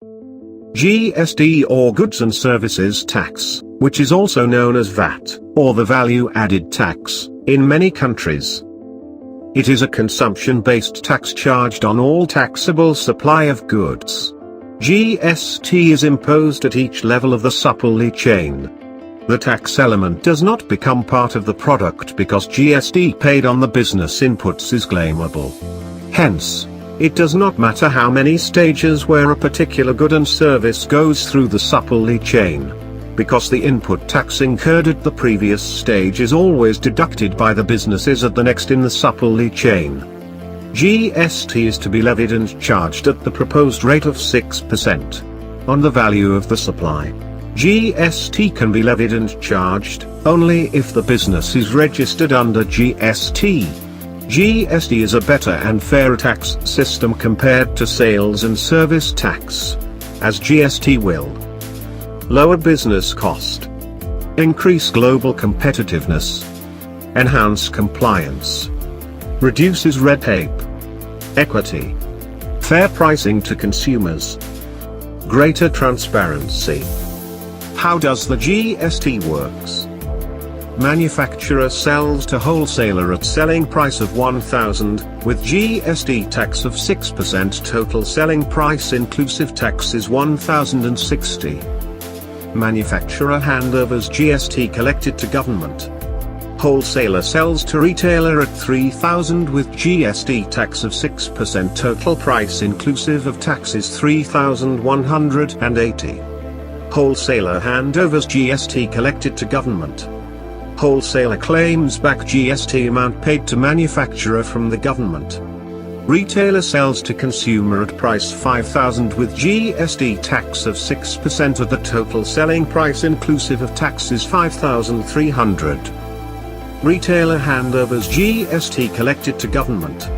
GST or Goods and Services Tax, which is also known as VAT, or the Value Added Tax, in many countries. It is a consumption-based tax charged on all taxable supply of goods. GST is imposed at each level of the supply chain. The tax element does not become part of the product because GST paid on the business inputs is claimable. Hence, it does not matter how many stages where a particular good and service goes through the supply chain, because the input tax incurred at the previous stage is always deducted by the businesses at the next in the supply chain. GST is to be levied and charged at the proposed rate of 6% on the value of the supply. GST can be levied and charged only if the business is registered under GST. GST is a better and fairer tax system compared to sales and service tax, as GST will lower business cost, increase global competitiveness, enhance compliance, reduces red tape, equity, fair pricing to consumers, greater transparency. How does the GST works? Manufacturer sells to wholesaler at selling price of 1,000, with GST tax of 6%. Total selling price inclusive tax is 1,060. Manufacturer handovers GST collected to government. Wholesaler sells to retailer at 3,000 with GST tax of 6%. Total price inclusive of tax is 3,180. Wholesaler handovers GST collected to government. Wholesaler claims back GST amount paid to manufacturer from the government. Retailer sells to consumer at price 5,000 with GST tax of 6% of the total selling price inclusive of tax is 5,300. Retailer handovers GST collected to government.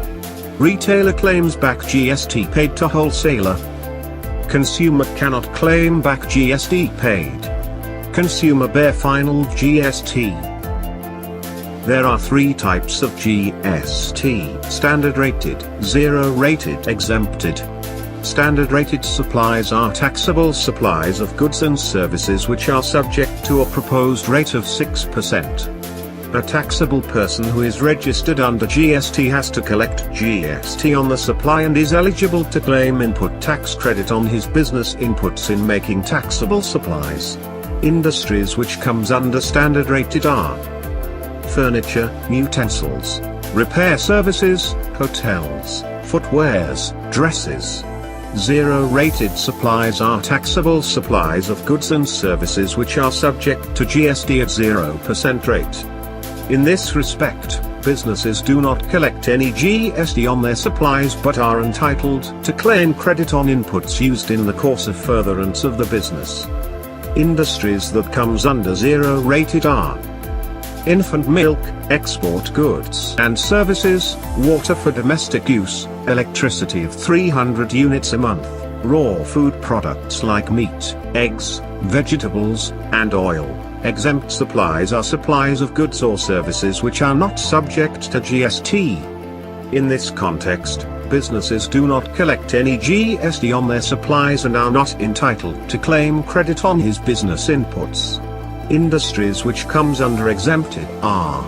Retailer claims back GST paid to wholesaler. Consumer cannot claim back GST paid. Consumer bear final GST. There are three types of GST: standard rated, zero rated, exempted. Standard rated supplies are taxable supplies of goods and services which are subject to a proposed rate of 6%. A taxable person who is registered under GST has to collect GST on the supply and is eligible to claim input tax credit on his business inputs in making taxable supplies. Industries which comes under standard rated are furniture, utensils, repair services, hotels, footwears, dresses. Zero rated supplies are taxable supplies of goods and services which are subject to GST at 0% rate. In this respect, businesses do not collect any GST on their supplies but are entitled to claim credit on inputs used in the course of furtherance of the business. Industries that comes under zero rated are infant milk, export goods and services, water for domestic use, electricity of 300 units a month, raw food products like meat, eggs, vegetables, and oil. Exempt supplies are supplies of goods or services which are not subject to GST. In this context, businesses do not collect any GST on their supplies and are not entitled to claim credit on his business inputs. Industries which comes under exempted are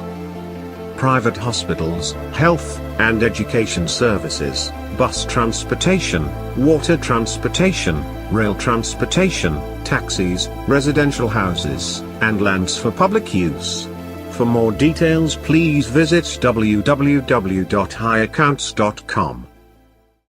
private hospitals, health and education services, bus transportation, water transportation, rail transportation, taxis, residential houses, and lands for public use. For more details please visit www.hyaccounts.com.